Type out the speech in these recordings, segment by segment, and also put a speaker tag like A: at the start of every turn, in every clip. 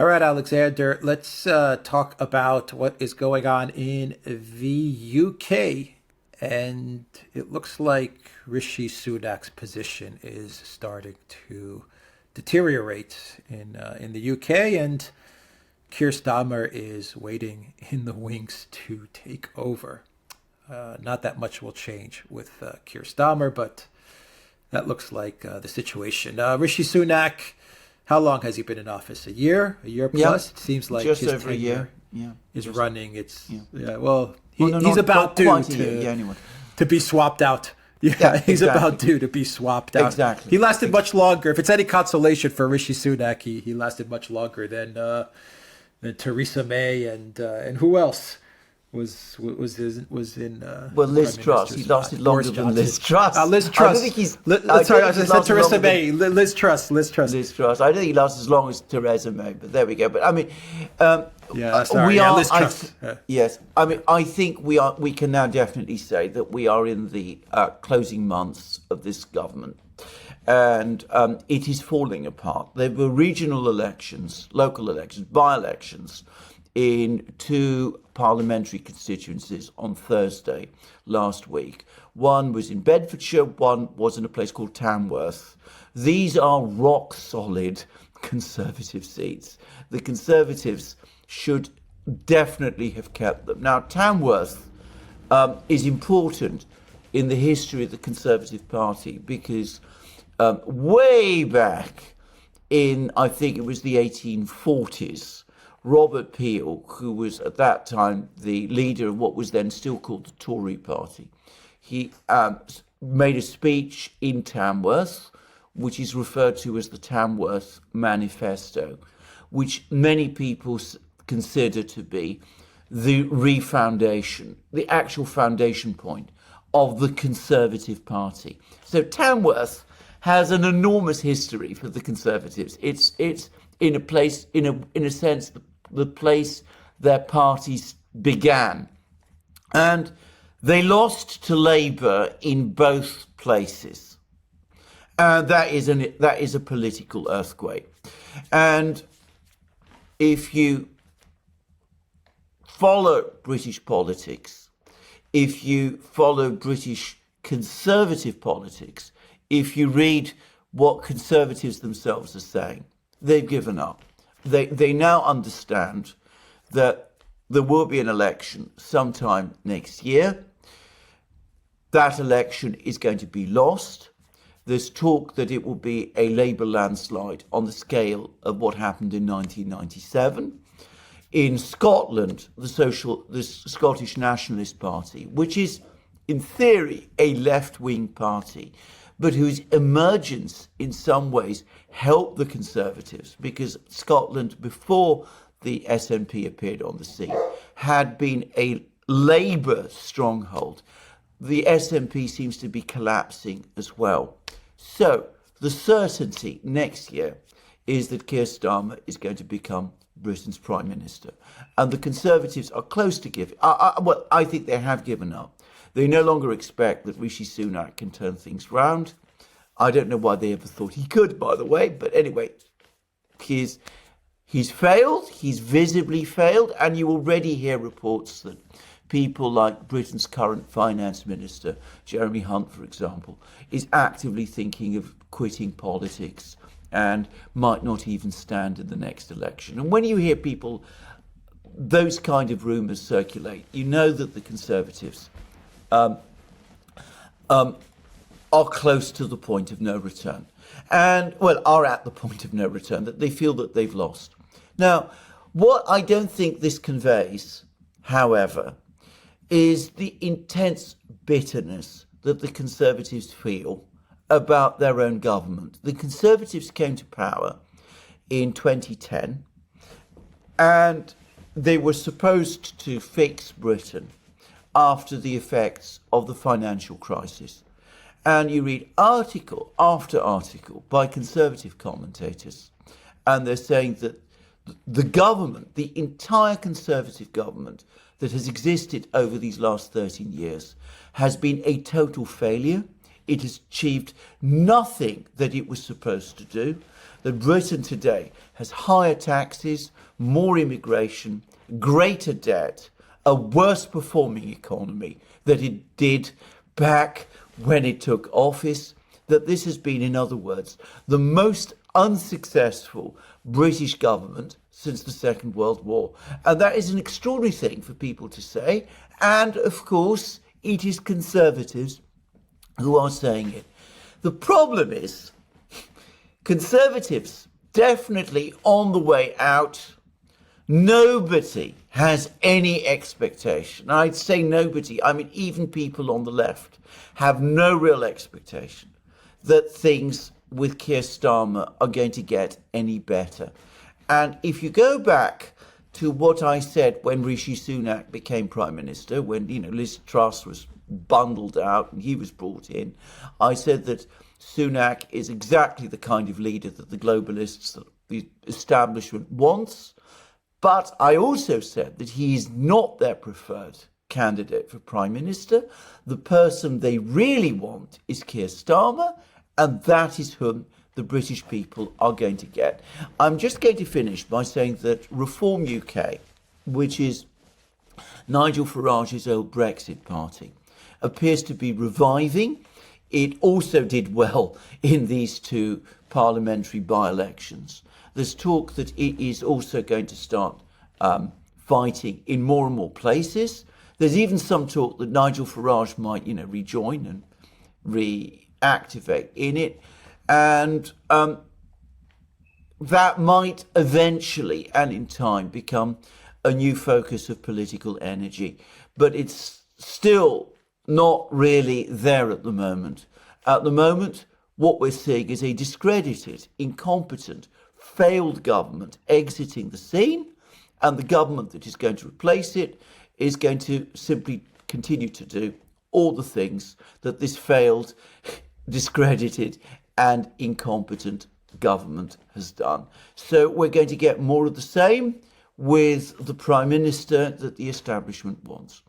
A: All right, Alexander, let's talk about what is going on in the UK. And it looks like Rishi Sunak's position is starting to deteriorate in the UK, and Keir Starmer is waiting in the wings to take over. Not that much will change with Keir Starmer, but that looks like the situation. Rishi Sunak, how long has he been in office? A year plus?
B: Yeah,
A: It seems like
B: just
A: his
B: over a year.
A: tenure
B: Yeah,
A: is
B: just,
A: running. It's
B: yeah.
A: well,
B: No,
A: he's about
B: not
A: due
B: quite a
A: to
B: year. Yeah, anyway.
A: to be swapped out. Yeah,
B: Yeah,
A: he's
B: exactly.
A: about due to be swapped out.
B: Exactly.
A: He lasted much longer. If it's any consolation for Rishi Sunak, he lasted much longer than Theresa May and who else was in
B: Well, Liz
A: Prime
B: Truss. He
A: Minister's
B: lasted
A: spot?
B: longer
A: Boris
B: than
A: Johnson.
B: Liz Truss.
A: Liz
B: I
A: Truss.
B: don't think he's.
A: Sorry, I said Theresa May. Liz Truss.
B: Liz Truss. I don't think he lasts as long as Theresa May, but there we go. But I mean,
A: Liz Truss.
B: Yes, I mean, I think we can now definitely say that we are in the closing months of this government, and it is falling apart. There were regional elections, local elections, by-elections in two parliamentary constituencies on Thursday last week. One was in Bedfordshire, one was in a place called Tamworth. These are rock solid Conservative seats. The Conservatives should definitely have kept them. Now, Tamworth is important in the history of the Conservative Party because way back in, I think it was the 1840s, Robert Peel, who was at that time the leader of what was then still called the Tory party, he made a speech in Tamworth, which is referred to as the Tamworth Manifesto, which many people consider to be the refoundation, the actual foundation point of the Conservative Party. So Tamworth has an enormous history for the Conservatives. It's in a place, in a sense, the place their parties began. And they lost to Labour in both places. And that is a political earthquake. And if you follow British politics, if you follow British Conservative politics, if you read what Conservatives themselves are saying, they've given up. They now understand that there will be an election sometime next year. That election is going to be lost. There's talk that it will be a Labour landslide on the scale of what happened in 1997. In Scotland, the Scottish Nationalist Party, which is in theory a left-wing party, but whose emergence in some ways helped the Conservatives, because Scotland, before the SNP appeared on the scene, had been a Labour stronghold. The SNP seems to be collapsing as well. So the certainty next year is that Keir Starmer is going to become Britain's Prime Minister. And the Conservatives are close to giving well, I think they have given up. They no longer expect that Rishi Sunak can turn things round. I don't know why they ever thought he could, by the way. But anyway, he's failed. He's visibly failed. And you already hear reports that people like Britain's current finance minister, Jeremy Hunt, for example, is actively thinking of quitting politics and might not even stand in the next election. And when you hear people, those kind of rumours circulate, you know that the Conservatives are close to the point of no return. And, well, are at the point of no return, that they feel that they've lost. Now, what I don't think this conveys, however, is the intense bitterness that the Conservatives feel about their own government. The Conservatives came to power in 2010, and they were supposed to fix Britain after the effects of the financial crisis. And you read article after article by Conservative commentators, and they're saying that the government, the entire Conservative government that has existed over these last 13 years, has been a total failure. It has achieved nothing that it was supposed to do. that Britain today has higher taxes, more immigration, greater debt, a worse performing economy than it did back when it took office, that this has been, in other words, the most unsuccessful British government since the Second World War. And that is an extraordinary thing for people to say. And of course, it is Conservatives who are saying it. The problem is, Conservatives definitely on the way out. Nobody has any expectation. I'd say nobody, I mean, even people on the left have no real expectation that things with Keir Starmer are going to get any better. And if you go back to what I said when Rishi Sunak became Prime Minister, when, Liz Truss was bundled out and he was brought in, I said that Sunak is exactly the kind of leader that the globalists, the establishment wants. But I also said that he is not their preferred candidate for Prime Minister. The person they really want is Keir Starmer, and that is whom the British people are going to get. I'm just going to finish by saying that Reform UK, which is Nigel Farage's old Brexit party, appears to be reviving. It also did well in these two parliamentary by-elections. There's talk that it is also going to start fighting in more and more places. There's even some talk that Nigel Farage might, rejoin and reactivate in it. And that might eventually and in time become a new focus of political energy. But it's still not really there at the moment. At the moment, what we're seeing is a discredited, incompetent, failed government exiting the scene, and the government that is going to replace it is going to simply continue to do all the things that this failed, discredited, and incompetent government has done. So we're going to get more of the same with the Prime Minister that the establishment wants.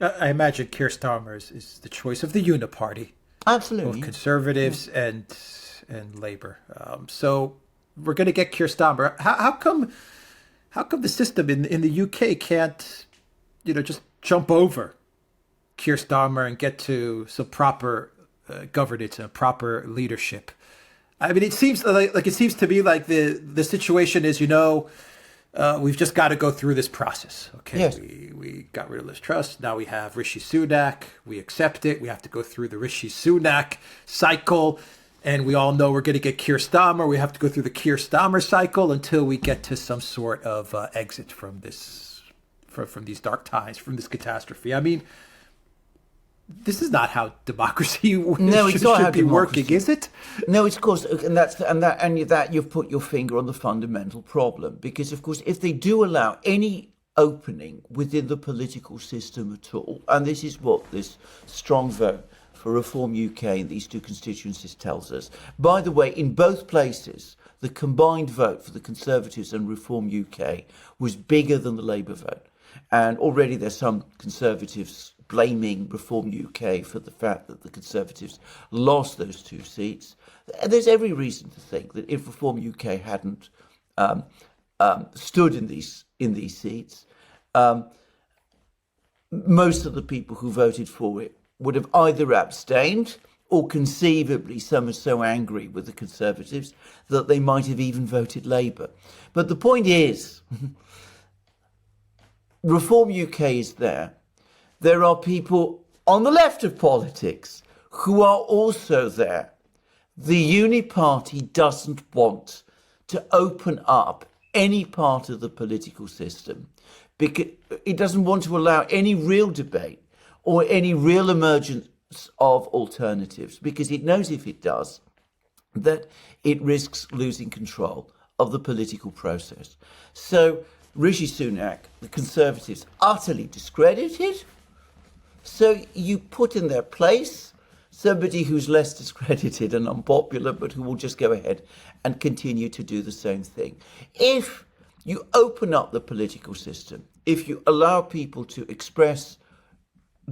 A: I imagine Keir Starmer is the choice of the Uni-party.
B: Absolutely.
A: Both Conservatives and Labour. So we're going to get Keir Starmer. How come the system in the UK can't, just jump over Keir Starmer and get to some proper governance and proper leadership? I mean, it seems like it seems to be like the situation is, we've just got to go through this process. Okay,
B: yes.
A: We got rid of Liz Truss. Now we have Rishi Sunak. We accept it. We have to go through the Rishi Sunak cycle. And we all know we're going to get Keir Starmer. We have to go through the Keir Starmer cycle until we get to some sort of exit from this, from these dark times, from this catastrophe. I mean, this is not how democracy should be working, is it?
B: No, it's of course, and that you've put your finger on the fundamental problem. Because of course, if they do allow any opening within the political system at all, and this is what this strong vote for Reform UK and these two constituencies tells us. By the way, in both places, the combined vote for the Conservatives and Reform UK was bigger than the Labour vote. And already there's some Conservatives blaming Reform UK for the fact that the Conservatives lost those two seats. There's every reason to think that if Reform UK hadn't stood in these seats, most of the people who voted for it would have either abstained or conceivably some are so angry with the Conservatives that they might have even voted Labour. But the point is, Reform UK is there. There are people on the left of politics who are also there. The Uni-party doesn't want to open up any part of the political system because it doesn't want to allow any real debate or any real emergence of alternatives, because it knows if it does, that it risks losing control of the political process. So Rishi Sunak, the Conservatives, utterly discredited. So you put in their place somebody who's less discredited and unpopular, but who will just go ahead and continue to do the same thing. If you open up the political system, if you allow people to express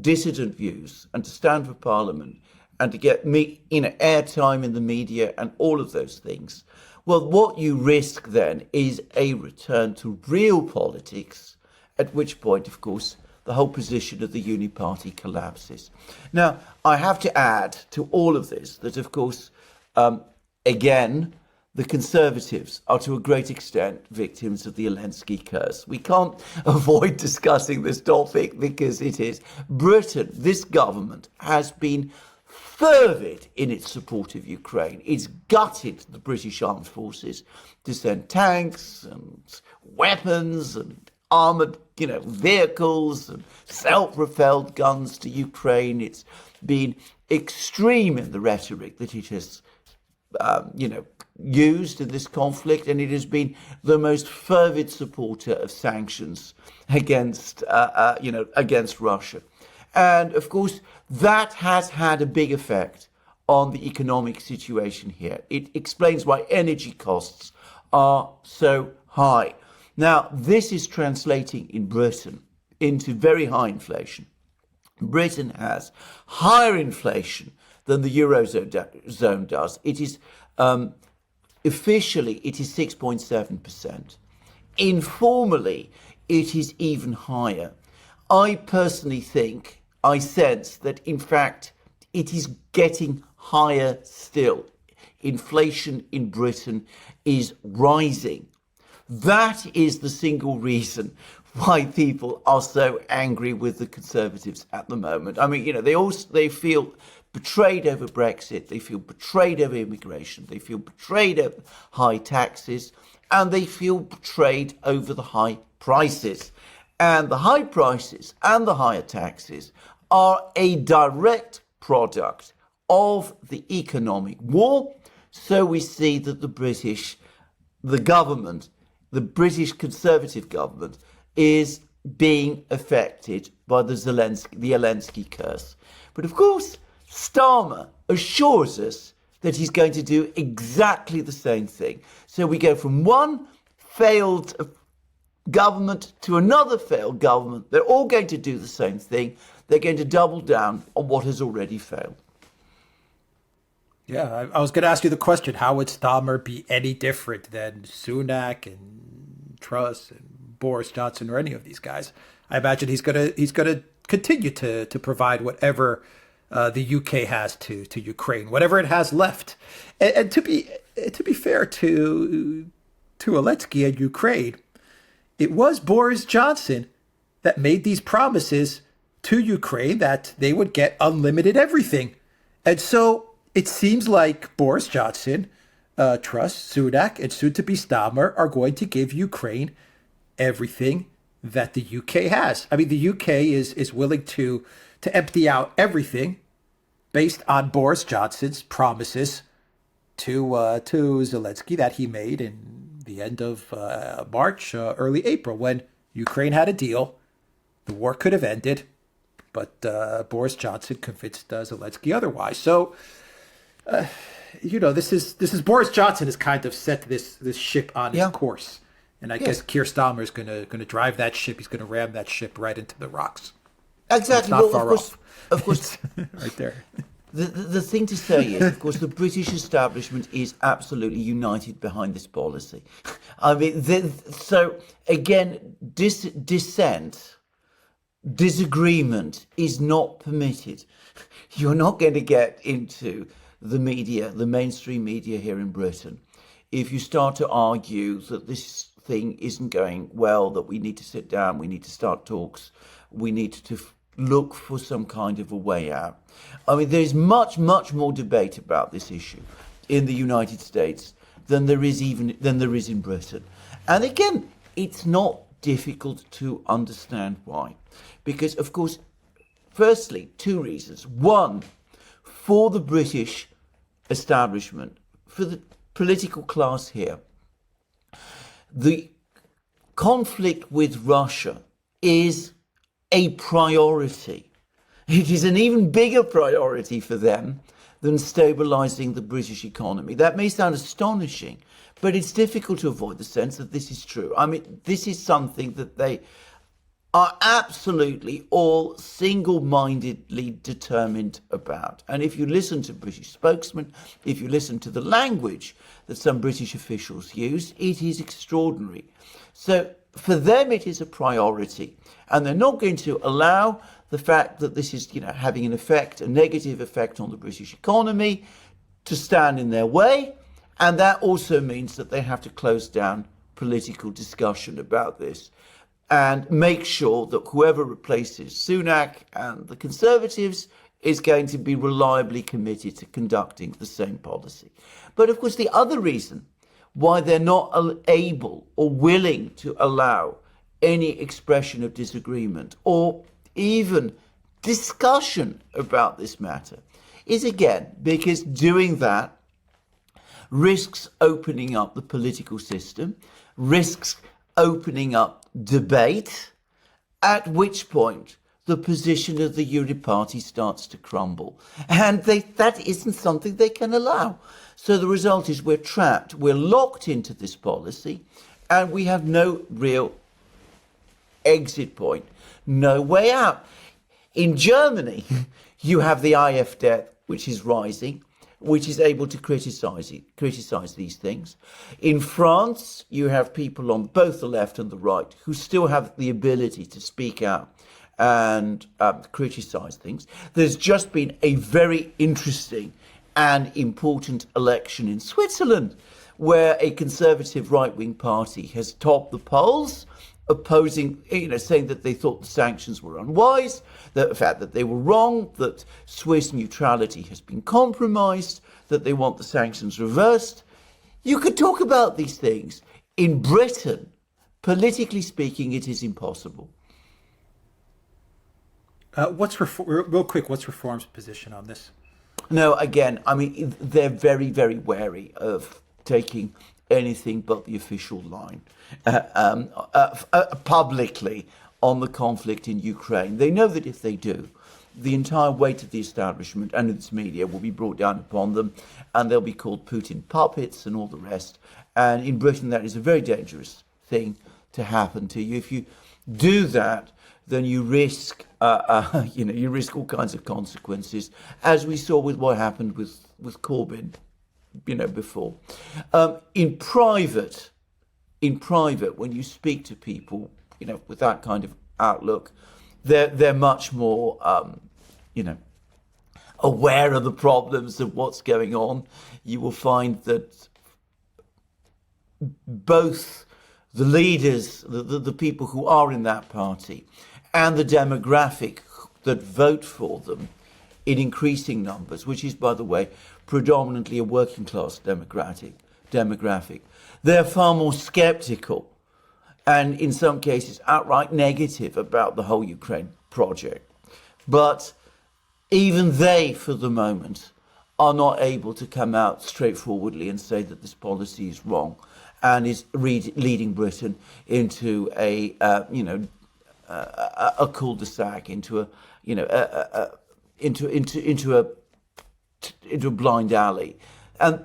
B: dissident views and to stand for Parliament and to get airtime in the media and all of those things. Well, what you risk then is a return to real politics, at which point, of course, the whole position of the Uni-party collapses. Now, I have to add to all of this that, of course, again, the Conservatives are to a great extent victims of the Zelensky curse. We can't avoid discussing this topic because it is. Britain, this government, has been fervid in its support of Ukraine. It's gutted the British Armed Forces to send tanks and weapons and armoured, vehicles and self-propelled guns to Ukraine. It's been extreme in the rhetoric that it has, used in this conflict, and it has been the most fervid supporter of sanctions against Russia. And of course, that has had a big effect on the economic situation here. It explains why energy costs are so high. Now, this is translating in Britain into very high inflation. Britain has higher inflation than the Eurozone does. It is officially, it is 6.7%. Informally, it is even higher. I personally think, I sense that, in fact, it is getting higher still. Inflation in Britain is rising. That is the single reason why people are so angry with the Conservatives at the moment. I mean, they feel betrayed over Brexit, they feel betrayed over immigration, they feel betrayed over high taxes, and they feel betrayed over the high prices. And the high prices and the higher taxes are a direct product of the economic war. So we see that the British Conservative government is being affected by the Zelensky curse. But of course, Starmer assures us that he's going to do exactly the same thing. So we go from one failed government to another failed government. They're all going to do the same thing. They're going to double down on what has already failed.
A: Yeah, I was going to ask you the question, how would Starmer be any different than Sunak and Truss and Boris Johnson or any of these guys? I imagine he's going to continue to provide whatever the UK has to Ukraine, whatever it has left. And to be fair to Zelensky and Ukraine, it was Boris Johnson that made these promises to Ukraine that they would get unlimited everything. And so it seems like Boris Johnson, Truss, Sunak, and soon-to-be Starmer are going to give Ukraine everything that the UK has. I mean, the UK is willing to empty out everything based on Boris Johnson's promises to Zelensky that he made in the end of March, early April, when Ukraine had a deal. The war could have ended, but Boris Johnson convinced Zelensky otherwise. So, this is Boris Johnson has kind of set this ship on its course, and I guess Keir Starmer is going to drive that ship. He's going to ram that ship right into the rocks.
B: Exactly.
A: Not far off.
B: Of course,
A: right there.
B: The thing to say is, of course, the British establishment is absolutely united behind this policy. I mean, so again, dissent, disagreement is not permitted. You're not going to get into the media, the mainstream media here in Britain, if you start to argue that this thing isn't going well, that we need to sit down, we need to start talks, we need to look for some kind of a way out. I mean, there's much, much more debate about this issue in the United States than there is in Britain. And again, it's not difficult to understand why. Because, of course, firstly, two reasons. One, for the British establishment, for the political class here, the conflict with Russia is a priority. It is an even bigger priority for them than stabilizing the British economy. That may sound astonishing, but it's difficult to avoid the sense that this is true. I mean, this is something that they are absolutely all single-mindedly determined about. And if you listen to British spokesmen, if you listen to the language that some British officials use, it is extraordinary. So for them, it is a priority. And they're not going to allow the fact that this is, having an effect, a negative effect on the British economy, to stand in their way. And that also means that they have to close down political discussion about this and make sure that whoever replaces Sunak and the Conservatives is going to be reliably committed to conducting the same policy. But of course, the other reason why they're not able or willing to allow any expression of disagreement or even discussion about this matter is, again, because doing that risks opening up the political system, risks opening up debate, at which point the position of the Uni-party starts to crumble. And that isn't something they can allow. So the result is we're trapped, we're locked into this policy, and we have no real exit point, no way out. In Germany, you have the AfD, which is rising, which is able to criticize these things. In France, you have people on both the left and the right who still have the ability to speak out and criticize things. There's just been a very interesting and important election in Switzerland, where a conservative right-wing party has topped the polls, opposing, saying that they thought the sanctions were unwise, the fact that they were wrong, that Swiss neutrality has been compromised, that they want the sanctions reversed. You could talk about these things. In Britain, politically speaking, it is impossible.
A: Real quick, what's Reform's position on this?
B: No, again, they're very, very wary of taking anything but the official line publicly on the conflict in Ukraine. They know that if they do, the entire weight of the establishment and its media will be brought down upon them, and they'll be called Putin puppets and all the rest. And in Britain, that is a very dangerous thing to happen to you. If you do that, then you risk, you risk all kinds of consequences, as we saw with what happened with Corbyn, before. In private, when you speak to people, with that kind of outlook, they're much more, aware of the problems of what's going on. You will find that both the leaders, the people who are in that party, and the demographic that vote for them in increasing numbers, which is, by the way, predominantly a working class demographic, they're far more sceptical and in some cases outright negative about the whole Ukraine project. But even they, for the moment, are not able to come out straightforwardly and say that this policy is wrong and is leading Britain into a cul-de-sac, into a blind alley. And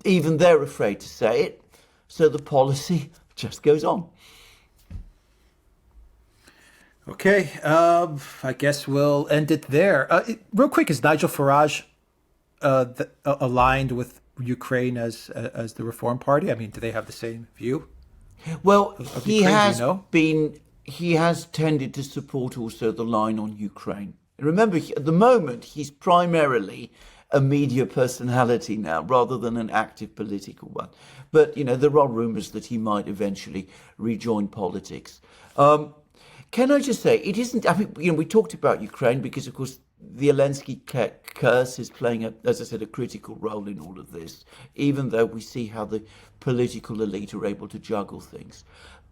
B: even they're afraid to say it, so the policy just goes on.
A: Okay, I guess we'll end it there. Real quick, is Nigel Farage aligned with Ukraine as the Reform Party? Do they have the same view?
B: Well, he
A: Ukraine,
B: has tended to support also the line on Ukraine. Remember, at the moment, he's primarily a media personality now, rather than an active political one. But, there are rumours that he might eventually rejoin politics. Can I just say, it isn't, we talked about Ukraine because, of course, the Zelensky curse is playing, as I said, a critical role in all of this, even though we see how the political elite are able to juggle things.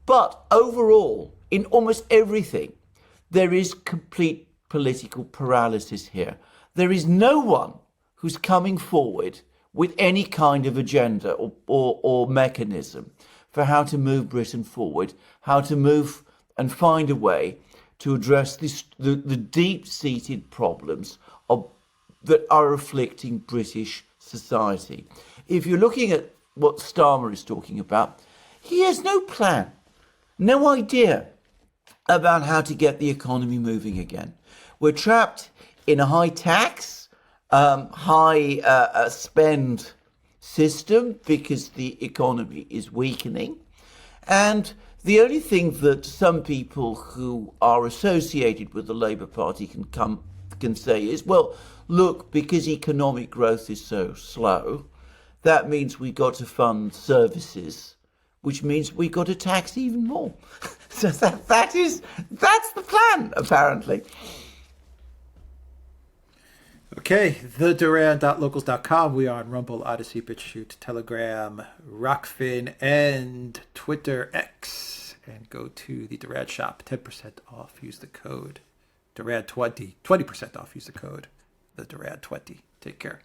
B: But overall, in almost everything, there is complete political paralysis here. There is no one who's coming forward with any kind of agenda or mechanism for how to move Britain forward, how to move and find a way to address the deep-seated problems that are afflicting British society. If you're looking at what Starmer is talking about, he has no plan, no idea about how to get the economy moving again. We're trapped in a high tax, high spend system because the economy is weakening. And the only thing that some people who are associated with the Labour Party can say is, well, look, because economic growth is so slow, that means we got to fund services, which means we got to tax even more. So that's the plan, apparently.
A: Okay, the Duran.locals.com. We are on Rumble, Odyssey, BitChute, Telegram, Rockfin, and Twitter X. And go to the Duran shop. 10% off. Use the code Duran20. 20% off. Use the code the Duran20. Take care.